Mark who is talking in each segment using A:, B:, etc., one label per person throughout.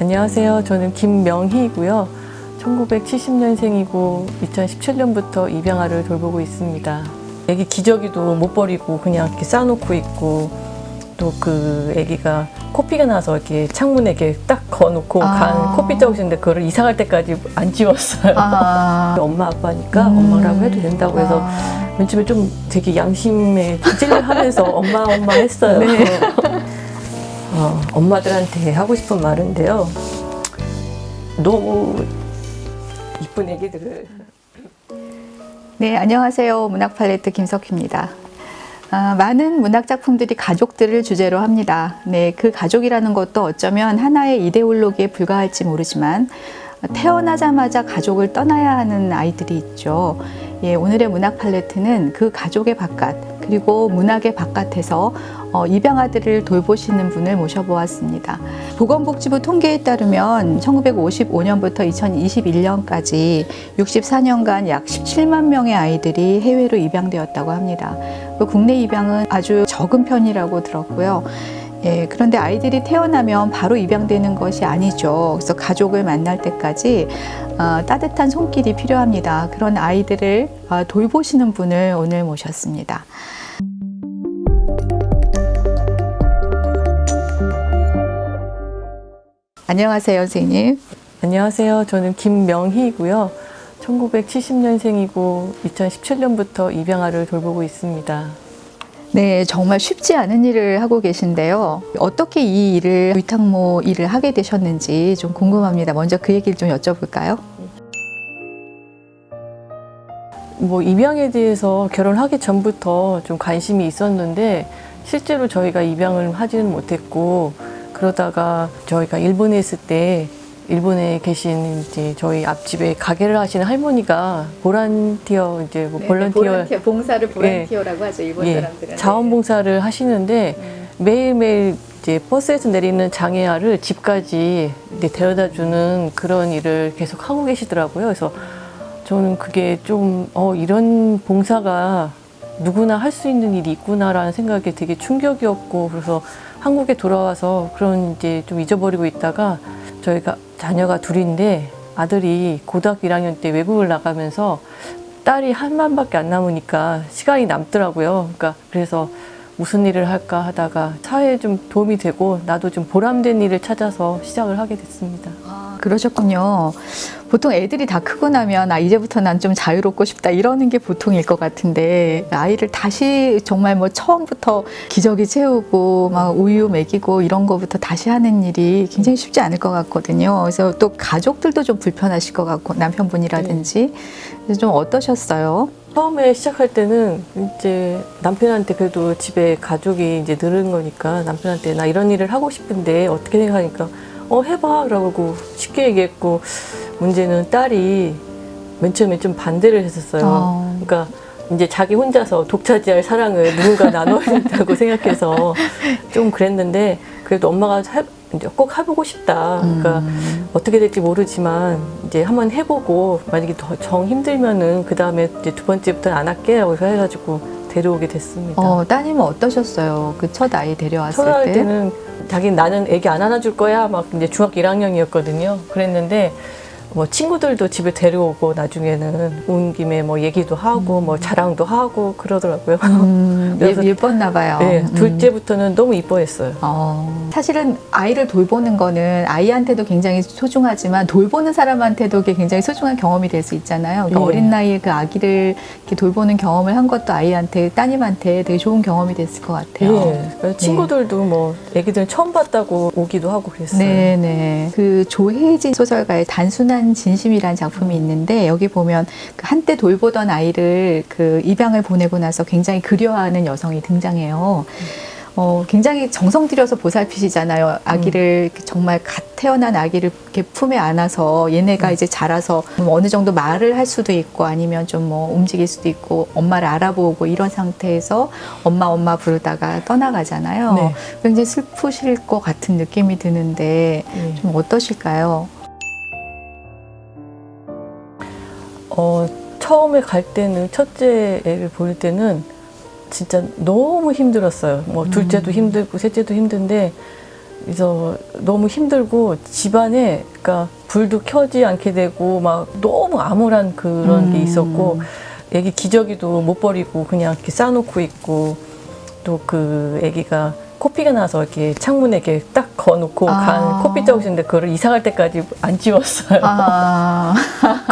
A: 안녕하세요. 저는 김명희이고요. 1970년생이고 2017년부터 입양아를 돌보고 있습니다. 애기 기저귀도 못 버리고 그냥 이렇게 싸놓고 있고, 또 그 애기가 코피가 나서 이렇게 창문에 이렇게 딱 거놓고 간 코피 자국인데 그거를 이사 갈 때까지 안 지웠어요. 엄마 아빠니까 엄마라고 해도 된다고 해서 맨 처음에 좀 되게 양심에 찔려하면서 엄마 했어요.
B: 네.
A: 엄마들한테 하고 싶은 말인데요. 너무 이쁜 애기들을.
B: 네, 안녕하세요. 문학 팔레트 김석희입니다. 많은 문학 작품들이 가족들을 주제로 합니다. 네, 그 가족이라는 것도 어쩌면 하나의 이데올로기에 불과할지 모르지만 태어나자마자 가족을 떠나야 하는 아이들이 있죠. 예, 오늘의 문학 팔레트는 그 가족의 바깥, 그리고 문학의 바깥에서 입양아들을 돌보시는 분을 모셔보았습니다. 보건복지부 통계에 따르면 1955년부터 2021년까지 64년간 약 17만 명의 아이들이 해외로 입양되었다고 합니다. 국내 입양은 아주 적은 편이라고 들었고요. 예, 그런데 아이들이 태어나면 바로 입양되는 것이 아니죠. 그래서 가족을 만날 때까지 따뜻한 손길이 필요합니다. 그런 아이들을 돌보시는 분을 오늘 모셨습니다. 안녕하세요, 선생님.
A: 안녕하세요. 저는 김명희이고요. 1970년생이고 2017년부터 입양아를 돌보고 있습니다.
B: 네, 정말 쉽지 않은 일을 하고 계신데요. 어떻게 이 일을, 위탁모 일을 하게 되셨는지 좀 궁금합니다. 먼저 그 얘기를 좀 여쭤볼까요?
A: 입양에 대해서 결혼하기 전부터 좀 관심이 있었는데, 실제로 저희가 입양을 하지는 못했고, 그러다가 저희가 일본에 있을 때 일본에 계신 이제 저희 앞집에 가게를 하시는 할머니가 보란티어 볼런티어
B: 봉사를 보란티어라고 하죠, 일본 사람들은.
A: 자원봉사를 하시는데 매일매일 이제 버스에서 내리는 장애아를 집까지 이제 데려다주는 그런 일을 계속 하고 계시더라고요. 그래서 저는 그게 좀 이런 봉사가 누구나 할 수 있는 일이 있구나라는 생각이 되게 충격이었고, 그래서 한국에 돌아와서 그런 이제 좀 잊어버리고 있다가, 저희가 자녀가 둘인데 아들이 고등학교 1학년 때 외국을 나가면서 딸이 한만밖에 안 남으니까 시간이 남더라고요. 그래서 무슨 일을 할까 하다가 사회에 좀 도움이 되고 나도 좀 보람된 일을 찾아서 시작을 하게 됐습니다.
B: 그러셨군요. 보통 애들이 다 크고 나면 이제부터 난 좀 자유롭고 싶다 이러는 게 보통일 것 같은데, 아이를 다시 정말 처음부터 기저귀 채우고 막 우유 먹이고 이런 거부터 다시 하는 일이 굉장히 쉽지 않을 것 같거든요. 그래서 또 가족들도 좀 불편하실 것 같고, 남편분이라든지. 그래서 좀 어떠셨어요?
A: 처음에 시작할 때는 이제 남편한테 그래도 집에 가족이 이제 늘은 거니까 남편한테 나 이런 일을 하고 싶은데 어떻게 생각하니까 해봐 라고 쉽게 얘기했고, 문제는 딸이 맨 처음에 좀 반대를 했었어요. 그러니까 이제 자기 혼자서 독차지할 사랑을 누군가 나눠야 된다고 생각해서 좀 그랬는데, 그래도 엄마가 이제 꼭 해보고 싶다. 그러니까 어떻게 될지 모르지만 이제 한번 해보고 만약에 더 정 힘들면은 그 다음에 이제 두 번째부터는 안 할게라고 해가지고 데려오게 됐습니다.
B: 따님은 어떠셨어요? 그 첫 아이 데려왔을 때?
A: 첫 아이 때는 자기는 나는 애기 안 안아줄 거야 막 이제 중학교 1학년이었거든요. 그랬는데 친구들도 집에 데려오고 나중에는 온 김에 얘기도 하고 자랑도 하고 그러더라고요.
B: 예뻤나 봐요.
A: 네, 둘째부터는 너무 이뻐했어요.
B: 사실은 아이를 돌보는 거는 아이한테도 굉장히 소중하지만 돌보는 사람한테도 굉장히 소중한 경험이 될 수 있잖아요. 그러니까 어린 나이에 그 아기를 이렇게 돌보는 경험을 한 것도 아이한테, 따님한테 되게 좋은 경험이 됐을 것 같아요.
A: 네, 친구들도 애기들 처음 봤다고 오기도 하고 그랬어요.
B: 네네. 그 조혜진 소설가의 단순한 진심이라는 작품이 있는데, 여기 보면 그 한때 돌보던 아이를 그 입양을 보내고 나서 굉장히 그리워하는 여성이 등장해요. 굉장히 정성 들여서 보살피시잖아요. 아기를 정말 갓 태어난 아기를 이렇게 품에 안아서 얘네가 이제 자라서 어느 정도 말을 할 수도 있고 아니면 좀 움직일 수도 있고 엄마를 알아보고 이런 상태에서 엄마 부르다가 떠나가잖아요.
A: 네.
B: 굉장히 슬프실 것 같은 느낌이 드는데 좀 어떠실까요?
A: 처음에 갈 때는 첫째 애를 볼 때는 진짜 너무 힘들었어요. 둘째도 힘들고 셋째도 힘든데 그래서 너무 힘들고 집안에 그러니까 불도 켜지 않게 되고 막 너무 암울한 그런 게 있었고 애기 기저귀도 못 버리고 그냥 이렇게 싸놓고 있고 또 그 애기가 코피가 나서 이렇게 창문에 이렇게 딱 거놓고 간 코피 자국인데 그거를 이사 갈 때까지 안 지웠어요.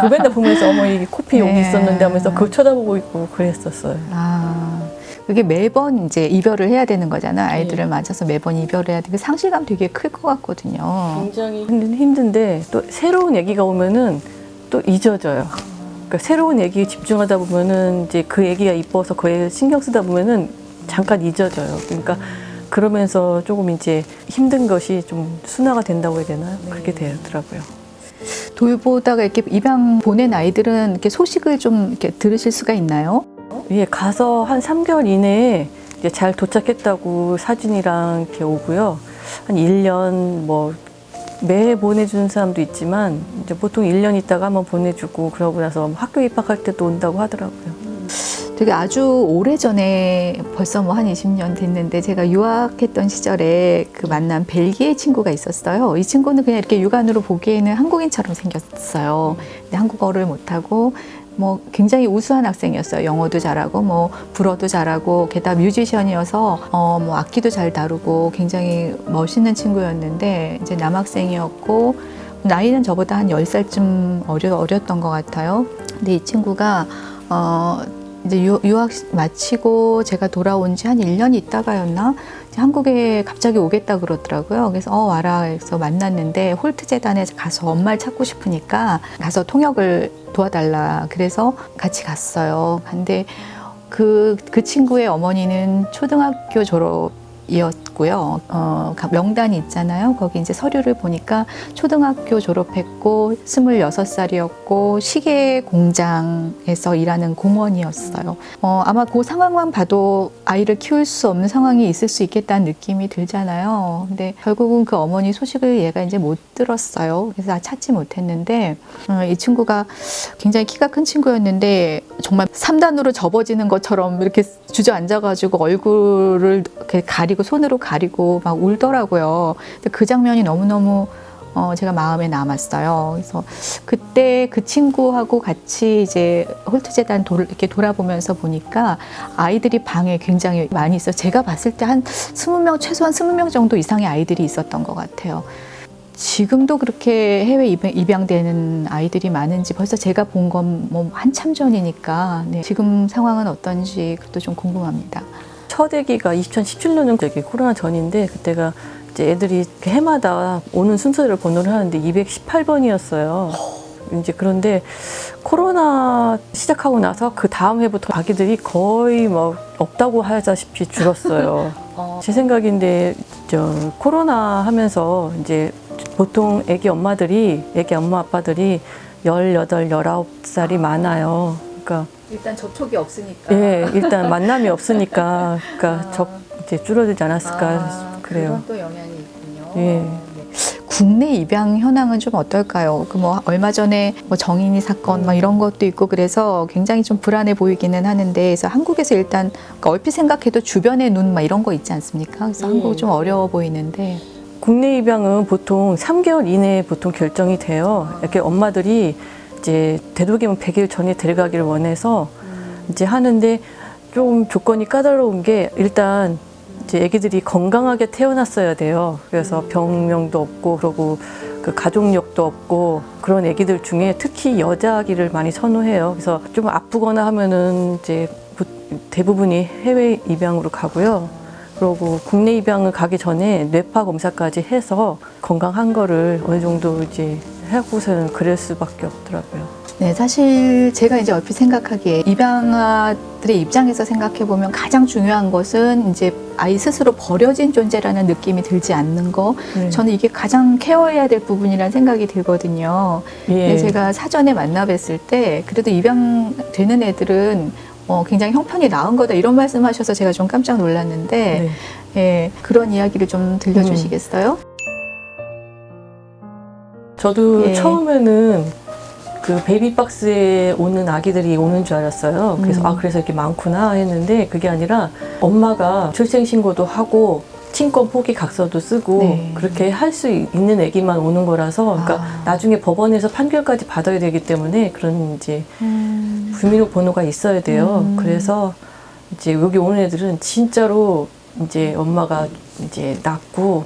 A: 그 맨날 보면서 어머 이게 코피 여기 있었는데 하면서 그걸 쳐다보고 있고 그랬었어요.
B: 그게 매번 이제 이별을 해야 되는 거잖아. 아이들을 맞아서 매번 이별을 해야 되고 상실감 되게 클 것 같거든요.
A: 굉장히 힘든데 또 새로운 얘기가 오면은 또 잊어져요. 그러니까 새로운 얘기에 집중하다 보면은 이제 그 얘기가 이뻐서 그에 신경 쓰다 보면은 잠깐 잊어져요. 그러니까 그러면서 조금 이제 힘든 것이 좀 순화가 된다고 해야 되나요? 그렇게 되더라고요.
B: 돌보다가 이렇게 입양 보낸 아이들은 이렇게 소식을 좀 이렇게 들으실 수가 있나요?
A: 예, 가서 한 3개월 이내에 이제 잘 도착했다고 사진이랑 이렇게 오고요. 한 1년 뭐 매 보내주는 사람도 있지만 이제 보통 1년 있다가 한번 보내주고 그러고 나서 학교 입학할 때도 온다고 하더라고요.
B: 되게 아주 오래전에 벌써 뭐 한 20년 됐는데 제가 유학했던 시절에 그 만난 벨기에 친구가 있었어요. 이 친구는 그냥 이렇게 육안으로 보기에는 한국인처럼 생겼어요. 근데 한국어를 못하고 뭐 굉장히 우수한 학생이었어요. 영어도 잘하고 뭐 불어도 잘하고 게다가 뮤지션이어서 뭐 악기도 잘 다루고 굉장히 멋있는 친구였는데 이제 남학생이었고 나이는 저보다 한 10살쯤 어렸던 것 같아요. 근데 이 친구가 이제 유학 마치고 제가 돌아온 지 한 1년 있다가였나? 한국에 갑자기 오겠다 그러더라고요. 그래서 와라 해서 만났는데 홀트 재단에 가서 엄마를 찾고 싶으니까 가서 통역을 도와달라. 그래서 같이 갔어요. 근데 그 친구의 어머니는 초등학교 졸업이었고요. 명단이 있잖아요. 거기 이제 서류를 보니까 초등학교 졸업했고 26살이었고 시계 공장에서 일하는 공원이었어요. 아마 그 상황만 봐도 아이를 키울 수 없는 상황이 있을 수 있겠다는 느낌이 들잖아요. 근데 결국은 그 어머니 소식을 얘가 이제 못 들었어요. 그래서 찾지 못했는데 이 친구가 굉장히 키가 큰 친구였는데 정말 3단으로 접어지는 것처럼 이렇게 주저앉아가지고 얼굴을 이렇게 가리고 손으로 가리고 막 울더라고요. 근데 그 장면이 너무너무 제가 마음에 남았어요. 그래서 그때 그 친구하고 같이 이제 홀트재단 이렇게 돌아보면서 보니까 아이들이 방에 굉장히 많이 있어요. 제가 봤을 때 한 20명, 최소한 20명 정도 이상의 아이들이 있었던 것 같아요. 지금도 그렇게 해외 입양되는 아이들이 많은지 벌써 제가 본 건 뭐 한참 전이니까 지금 상황은 어떤지 그것도 좀 궁금합니다.
A: 첫 아기가 2017년은 저기 코로나 전인데 그때가 이제 애들이 해마다 오는 순서대로 번호를 하는데 218번이었어요. 이제 그런데 코로나 시작하고 나서 그 다음 해부터 아기들이 거의 뭐 없다고 하다시피 줄었어요. 제 생각인데 코로나 하면서 이제 보통 애기 엄마 아빠들이 18, 19살이 많아요. 그러니까
B: 일단 접촉이 없으니까.
A: 예, 일단 만남이 없으니까 그러니까 이제 줄어들지 않았을까 그래요.
B: 그런 또 영향이 있군요.
A: 예.
B: 국내 입양 현황은 좀 어떨까요? 그 뭐 얼마 전에 뭐 정인이 사건 막 이런 것도 있고 그래서 굉장히 좀 불안해 보이기는 하는데 그래서 한국에서 일단 그러니까 얼핏 생각해도 주변의 눈 막 이런 거 있지 않습니까? 그래서 한국은 좀 어려워 보이는데
A: 국내 입양은 보통 3개월 이내에 보통 결정이 돼요. 이렇게 엄마들이 이제 되도록이면 100일 전에 데려가기를 원해서 이제 하는데 좀 조건이 까다로운 게 일단 이제 아기들이 건강하게 태어났어야 돼요. 그래서 병명도 없고 그러고 그 가족력도 없고 그런 아기들 중에 특히 여자 아기를 많이 선호해요. 그래서 좀 아프거나 하면은 이제 대부분이 해외 입양으로 가고요. 그리고 국내 입양을 가기 전에 뇌파 검사까지 해서 건강한 거를 어느 정도 이제 하고서는 그럴 수밖에 없더라고요.
B: 네, 사실 제가 이제 얼핏 생각하기에 입양아들의 입장에서 생각해 보면 가장 중요한 것은 이제 아이 스스로 버려진 존재라는 느낌이 들지 않는 거. 저는 이게 가장 케어해야 될 부분이라는 생각이 들거든요.
A: 예.
B: 제가 사전에 만나뵀을 때 그래도 입양되는 애들은 굉장히 형편이 나은 거다 이런 말씀하셔서 제가 좀 깜짝 놀랐는데 예, 그런 이야기를 좀 들려주시겠어요?
A: 저도
B: 예.
A: 처음에는 그 베이비박스에 오는 아기들이 오는 줄 알았어요. 그래서 그래서 이렇게 많구나 했는데 그게 아니라 엄마가 출생신고도 하고 친권 포기 각서도 쓰고
B: 네.
A: 그렇게 할 수 있는 애기만 오는 거라서 그러니까 나중에 법원에서 판결까지 받아야 되기 때문에 그런 이제 주민등록번호가 있어야 돼요. 그래서 이제 여기 오는 애들은 진짜로 이제 엄마가 이제 낳고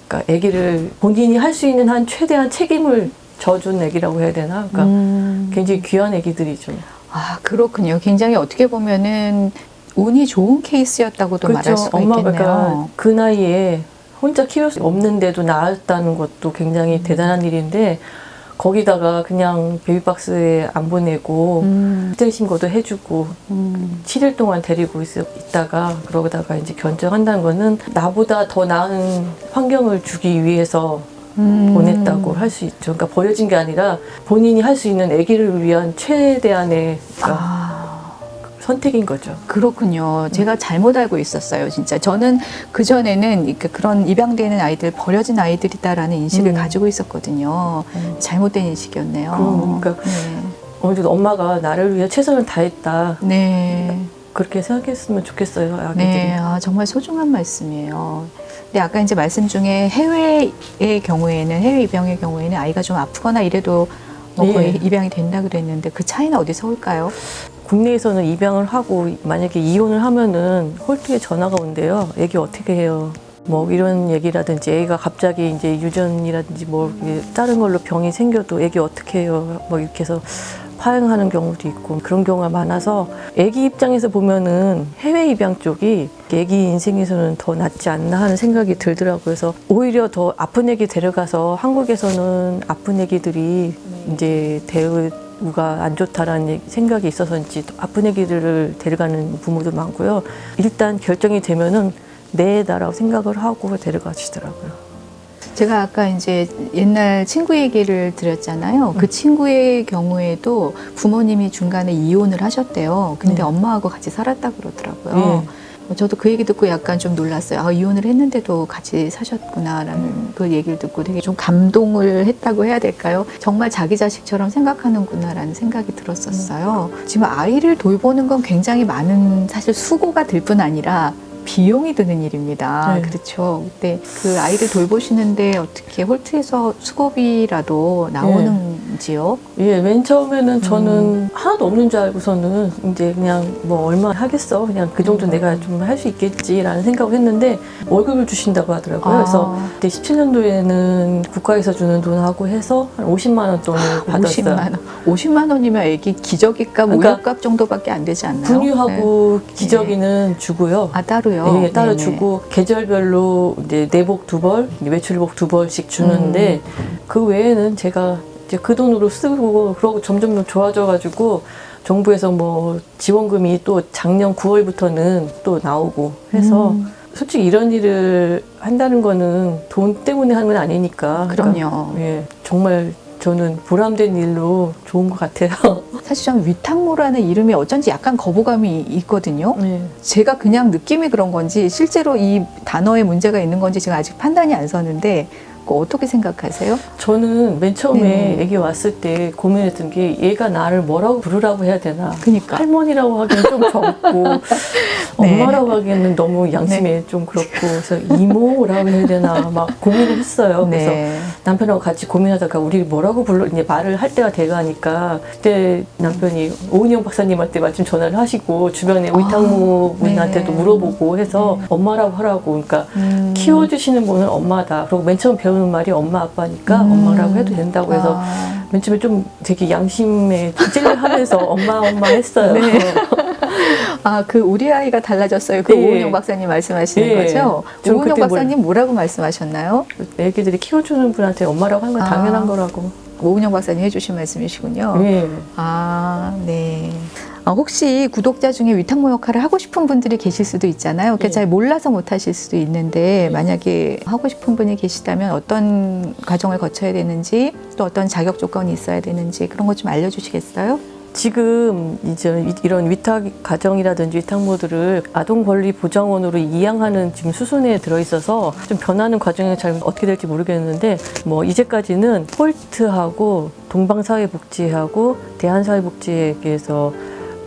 A: 그러니까 아기를 본인이 할 수 있는 한 최대한 책임을 져준 애기라고 해야 되나? 그러니까 굉장히 귀한 애기들이죠.
B: 아, 그렇군요. 굉장히 어떻게 보면은 운이 좋은 케이스였다고도 말할 수가
A: 엄마가
B: 있겠네요.
A: 그러니까 그 나이에 혼자 키울 수 없는데도 낳았다는 것도 굉장히 대단한 일인데 거기다가 그냥 베이비박스에 안 보내고 출생 신고도 해주고 7일 동안 데리고 있다가 그러다가 이제 견적한다는 거는 나보다 더 나은 환경을 주기 위해서 보냈다고 할 수 있죠. 그러니까 버려진 게 아니라 본인이 할 수 있는 아기를 위한 최대한의 선택인 거죠.
B: 그렇군요. 제가 잘못 알고 있었어요. 진짜 저는 그 전에는 그런 입양되는 아이들, 버려진 아이들이다라는 인식을 가지고 있었거든요. 잘못된 인식이었네요.
A: 그러니까
B: 네.
A: 어느 정도 엄마가 나를 위해 최선을 다했다.
B: 네.
A: 그렇게 생각했으면 좋겠어요, 아기들이.
B: 네, 정말 소중한 말씀이에요. 근데 아까 이제 말씀 중에 해외의 경우에는, 해외 입양의 경우에는 아이가 좀 아프거나 이래도 뭐 거의 입양이 된다 그랬는데 그 차이는 어디서 올까요?
A: 국내에서는 입양을 하고 만약에 이혼을 하면은 홀트에 전화가 온대요. 애기 어떻게 해요? 뭐 이런 얘기라든지 애가 갑자기 이제 유전이라든지 뭐 다른 걸로 병이 생겨도 애기 어떻게 해요? 뭐 이렇게 해서 파행하는 경우도 있고 그런 경우가 많아서 애기 입장에서 보면은 해외 입양 쪽이 애기 인생에서는 더 낫지 않나 하는 생각이 들더라고요. 그래서 오히려 더 아픈 애기 데려가서 한국에서는 아픈 애기들이 이제 대우가 안 좋다라는 생각이 있어서인지 아픈 애기들을 데려가는 부모도 많고요. 일단 결정이 되면은 내다라고 생각을 하고 데려가시더라고요.
B: 제가 아까 이제 옛날 친구 얘기를 드렸잖아요. 그 친구의 경우에도 부모님이 중간에 이혼을 하셨대요. 근데 엄마하고 같이 살았다 그러더라고요. 저도 그 얘기 듣고 약간 좀 놀랐어요. 아, 이혼을 했는데도 같이 사셨구나라는 그 얘기를 듣고 되게 좀 감동을 했다고 해야 될까요? 정말 자기 자식처럼 생각하는구나라는 생각이 들었었어요. 지금 아이를 돌보는 건 굉장히 많은 사실 수고가 들 뿐 아니라 비용이 드는 일입니다.
A: 네.
B: 그렇죠. 근데 그 아이를 돌보시는데 어떻게 홀트에서 수고비라도 나오는지요?
A: 예, 맨 처음에는 저는 하나도 없는 줄 알고서는 이제 그냥 뭐 얼마 하겠어. 그냥 그 정도 내가 좀 할 수 있겠지라는 생각을 했는데 월급을 주신다고 하더라고요. 그래서 그때 17년도에는 국가에서 주는 돈하고 해서 한 50만 원 돈을 받았어요.
B: 50만 원. 50만 원이면 애기 기저귀값,
A: 그러니까
B: 우유값 정도밖에 안 되지 않나요?
A: 분유하고 기저귀는 주고요.
B: 아, 따로요?
A: 예, 따로
B: 네네.
A: 주고 계절별로 이제 내복 2벌, 외출복 2벌씩 주는데 그 외에는 제가 이제 그 돈으로 쓰고 그러고 점점 좋아져가지고 정부에서 뭐 지원금이 또 작년 9월부터는 또 나오고 해서 솔직히 이런 일을 한다는 거는 돈 때문에 하는 건 아니니까.
B: 그럼요.
A: 그러니까, 예, 정말 저는 보람된 일로 좋은 것 같아요.
B: 사실 저는 위탁모라는 이름이 어쩐지 약간 거부감이 있거든요.
A: 네.
B: 제가 그냥 느낌이 그런 건지 실제로 이 단어에 문제가 있는 건지 제가 아직 판단이 안 서는데 그거 어떻게 생각하세요?
A: 저는 맨 처음에
B: 네.
A: 애기 왔을 때 고민했던 게 얘가 나를 뭐라고 부르라고 해야 되나.
B: 그러니까.
A: 할머니라고 하기엔 좀 적고
B: 네.
A: 엄마라고 하기에는 너무 양심에 좀 그렇고 그래서 이모라고 해야 되나 막 고민을 했어요. 그래서
B: 네.
A: 남편하고 같이 고민하다가 우리 뭐라고 불러 이제 말을 할 때가 돼가니까 그때 남편이 오은영 박사님한테 마침 전화를 하시고 주변에 위탁모 분한테도
B: 네.
A: 물어보고 해서 엄마라고 하라고 그러니까 키워주시는 분은 엄마다. 그리고 맨 처음 배우는 말이 엄마 아빠니까 엄마라고 해도 된다고 해서 맨 처음에 좀 되게 양심에 찔려하면서 엄마 했어요.
B: 네. 아, 그 우리 아이가 달라졌어요. 그
A: 네.
B: 오은영 박사님 말씀하시는
A: 네.
B: 거죠?
A: 저
B: 오은영
A: 그때
B: 박사님 뭐라고 말씀하셨나요?
A: 애기들이 키워주는 분한테 엄마라고 하는 건 당연한 거라고.
B: 오은영 박사님 해주신 말씀이시군요.
A: 네.
B: 아, 네. 혹시 구독자 중에 위탁모 역할을 하고 싶은 분들이 계실 수도 있잖아요. 그러니까
A: 네.
B: 잘 몰라서 못 하실 수도 있는데 만약에 하고 싶은 분이 계시다면 어떤 과정을 거쳐야 되는지 또 어떤 자격 조건이 있어야 되는지 그런 것 좀 알려주시겠어요?
A: 지금 이제 이런 위탁 가정이라든지 위탁모들을 아동권리보장원으로 이양하는 지금 수순에 들어있어서 좀 변하는 과정이 잘 어떻게 될지 모르겠는데 뭐 이제까지는 홀트하고 동방사회복지하고 대한사회복지에게서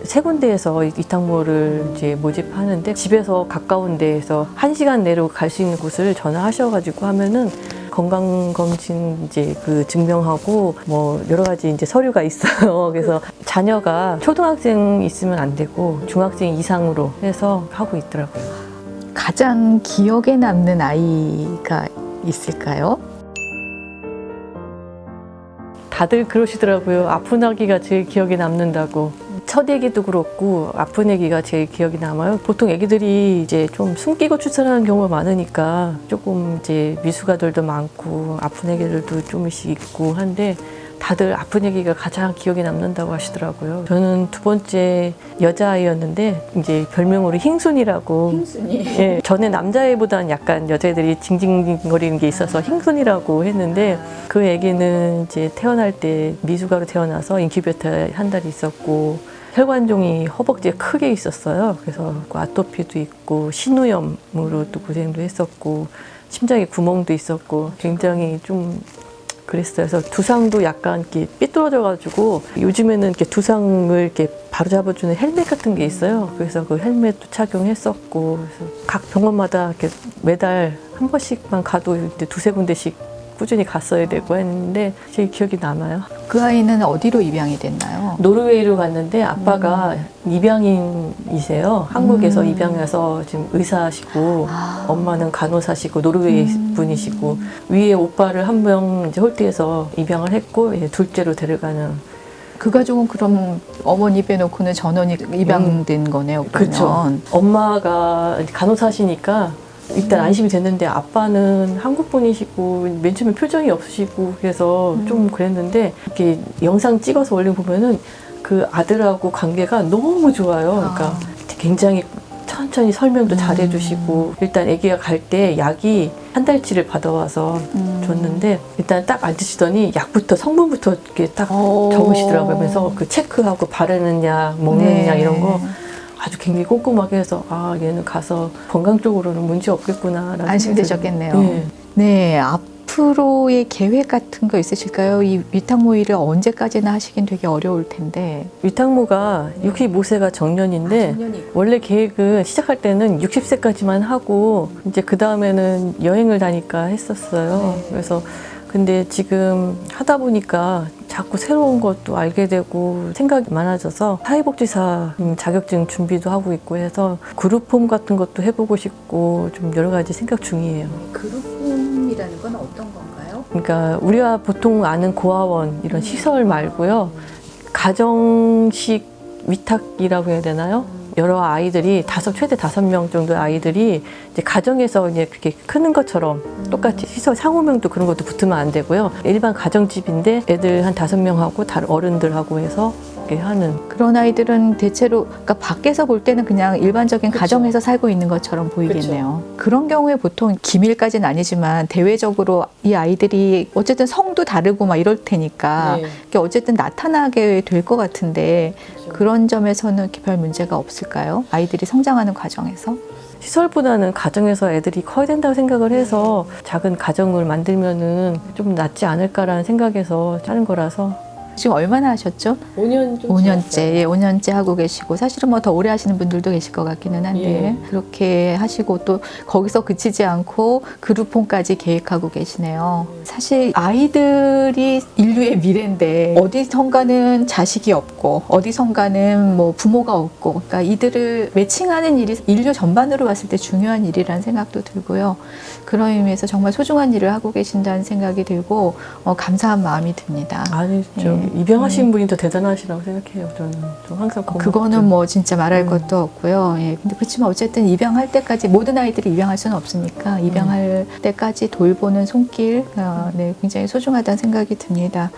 A: 세 군데에서 위탁모를 이제 모집하는데 집에서 가까운 데에서 1시간 내로 갈 수 있는 곳을 전화하셔가지고 하면은 건강검진 이제 그 증명하고 뭐 여러 가지 이제 서류가 있어요. 그래서 자녀가 초등학생 있으면 안 되고 중학생 이상으로 해서 하고 있더라고요.
B: 가장 기억에 남는 아이가 있을까요?
A: 다들 그러시더라고요. 아픈 아기가 제일 기억에 남는다고. 첫 아기도 그렇고 아픈 아기가 제일 기억이 남아요. 보통 아기들이 이제 좀 숨기고 출산하는 경우가 많으니까 조금 이제 미숙아들도 많고 아픈 아기들도 좀씩 있고 한데 다들 아픈 아기가 가장 기억에 남는다고 하시더라고요. 저는 두 번째 여자아이였는데 이제 별명으로 흰순이라고.
B: 흰순이.
A: 예, 전에 남자애보다는 약간 여자애들이 징징거리는 게 있어서 흰순이라고 했는데 그 아기는 이제 태어날 때 미숙아로 태어나서 인큐베이터에 한 달 있었고 혈관종이 허벅지에 크게 있었어요. 그래서 아토피도 있고 신우염으로 또 고생도 했었고 심장에 구멍도 있었고 굉장히 좀 그랬어요. 그래서 두상도 약간 이렇게 삐뚤어져가지고 요즘에는 이렇게 두상을 이렇게 바로잡아주는 헬멧 같은 게 있어요. 그래서 그 헬멧도 착용했었고 그래서 각 병원마다 이렇게 매달 한 번씩만 가도 이제 두세 군데씩 꾸준히 갔어야 되고 했는데 제일 기억이 남아요.
B: 그 아이는 어디로 입양이 됐나요?
A: 노르웨이로 갔는데 아빠가 입양인이세요. 한국에서 입양해서 지금 의사시고 엄마는 간호사시고 노르웨이 분이시고 위에 오빠를 한 명 이제 홀트에서 입양을 했고 이제 둘째로 데려가는.
B: 그 가족은 그럼 어머니 빼놓고는 전원이 입양된 거네요.
A: 그렇죠.
B: 그러면.
A: 엄마가 간호사시니까 일단 안심이 됐는데 아빠는 한국 분이시고 맨 처음에 표정이 없으시고 그래서 좀 그랬는데 이렇게 영상 찍어서 올려 보면은 그 아들하고 관계가 너무 좋아요. 그러니까 굉장히 천천히 설명도 잘 해주시고 일단 아기가 갈 때 약이 한 달치를 받아와서 줬는데 일단 딱 앉으시더니 약부터 성분부터 이렇게 딱 적으시더라고요. 그래서 그 체크하고 바르는 약, 먹는 약 이런 거 아주 굉장히 꼼꼼하게 해서 아 얘는 가서 건강 쪽으로는 문제 없겠구나
B: 안심되셨겠네요.
A: 네.
B: 네, 앞으로의 계획 같은 거 있으실까요? 이 위탁모일을 언제까지나 하시긴 되게 어려울 텐데.
A: 위탁모가 65세가 정년인데 원래 계획은 시작할 때는 60세까지만 하고 이제 그 다음에는 여행을 다니까 했었어요. 그래서 근데 지금 하다 보니까 자꾸 새로운 것도 알게 되고 생각이 많아져서 사회복지사 자격증 준비도 하고 있고 해서 그룹홈 같은 것도 해보고 싶고 좀 여러 가지 생각 중이에요.
B: 그룹홈이라는 건 어떤 건가요?
A: 그러니까 우리가 보통 아는 고아원 이런 시설 말고요. 가정식 위탁이라고 해야 되나요? 여러 아이들이 최대 5명 정도의 아이들이 이제 가정에서 이제 그렇게 크는 것처럼 똑같이 시설 상호명도 그런 것도 붙으면 안 되고요. 일반 가정집인데 애들 한 5명하고 다른 어른들하고 해서 이렇게 하는.
B: 그런 아이들은 대체로 그러니까 밖에서 볼 때는 그냥 일반적인 가정에서 살고 있는 것처럼 보이겠네요. 그런 경우에 보통 기밀까지는 아니지만 대외적으로 이 아이들이 어쨌든 성도 다르고 막 이럴 테니까 이게 어쨌든 나타나게 될 것 같은데 그런 점에서는 이렇게 별 문제가 없을까요? 아이들이 성장하는 과정에서?
A: 시설보다는 가정에서 애들이 커야 된다고 생각을 해서 작은 가정을 만들면은 좀 낫지 않을까라는 생각에서 하는 거라서.
B: 지금 얼마나 하셨죠?
A: 5년 좀
B: 5년째, 예, 5년째 하고 계시고 사실은 뭐 더 오래 하시는 분들도 계실 것 같기는 한데 그렇게 하시고 또 거기서 그치지 않고 그룹홈까지 계획하고 계시네요. 사실 아이들이 인류의 미래인데 어디선가는 자식이 없고 어디선가는 뭐 부모가 없고 그러니까 이들을 매칭하는 일이 인류 전반으로 봤을 때 중요한 일이라는 생각도 들고요. 그런 의미에서 정말 소중한 일을 하고 계신다는 생각이 들고 감사한 마음이 듭니다.
A: 아니죠. 입양하신 분이 더 대단하시라고 생각해요. 저는 좀 항상 고맙죠.
B: 그거는 뭐 진짜 말할 것도 없고요. 예. 근데 그렇지만 어쨌든 입양할 때까지 모든 아이들이 입양할 수는 없으니까 입양할 때까지 돌보는 손길, 네, 굉장히 소중하다는 생각이 듭니다.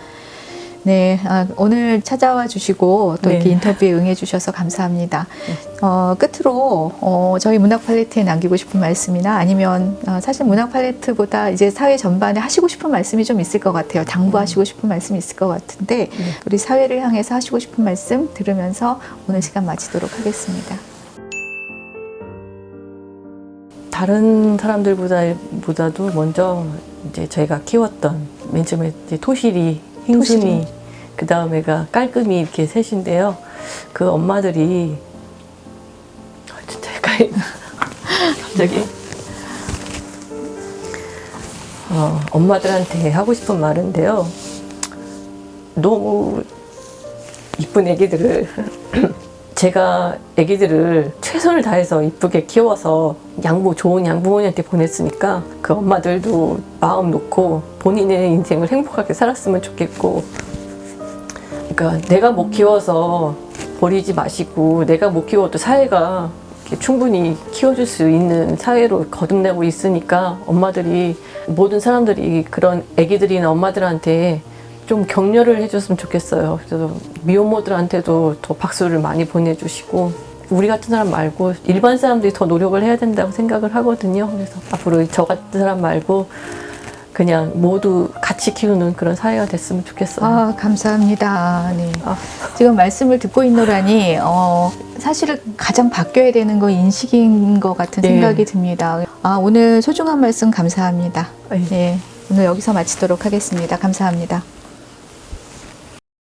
B: 네, 오늘 찾아와 주시고 또 이렇게 인터뷰에 응해 주셔서 감사합니다. 끝으로 저희 문학 팔레트에 남기고 싶은 말씀이나 아니면 사실 문학 팔레트보다 이제 사회 전반에 하시고 싶은 말씀이 좀 있을 것 같아요. 당부하시고 싶은 말씀이 있을 것 같은데 우리 사회를 향해서 하시고 싶은 말씀 들으면서 오늘 시간 마치도록 하겠습니다.
A: 다른 사람들보다도 먼저 이제 저희가 키웠던 맨 처음에 이제 토실이, 흰순이, 그 다음에가 깔끔이 이렇게 셋인데요. 그 엄마들이 진짜 헷갈리 갑자기 엄마들한테 하고 싶은 말인데요. 너무 이쁜 애기들을 제가 애기들을 최선을 다해서 이쁘게 키워서 좋은 양부모님한테 보냈으니까 그 엄마들도 마음 놓고 본인의 인생을 행복하게 살았으면 좋겠고, 그러니까 내가 못 키워서 버리지 마시고, 내가 못 키워도 사회가 이렇게 충분히 키워줄 수 있는 사회로 거듭나고 있으니까 엄마들이, 모든 사람들이 그런 애기들이나 엄마들한테 좀 격려를 해줬으면 좋겠어요. 그래서 미혼모들한테도 더 박수를 많이 보내주시고, 우리 같은 사람 말고 일반 사람들이 더 노력을 해야 된다고 생각을 하거든요. 그래서 앞으로 저 같은 사람 말고 그냥 모두 같이 키우는 그런 사회가 됐으면 좋겠어요.
B: 아, 감사합니다. 네. 지금 말씀을 듣고 있노라니 사실은 가장 바뀌어야 되는 건 인식인 것 같은
A: 네.
B: 생각이 듭니다. 오늘 소중한 말씀 감사합니다.
A: 네.
B: 네, 오늘 여기서 마치도록 하겠습니다. 감사합니다.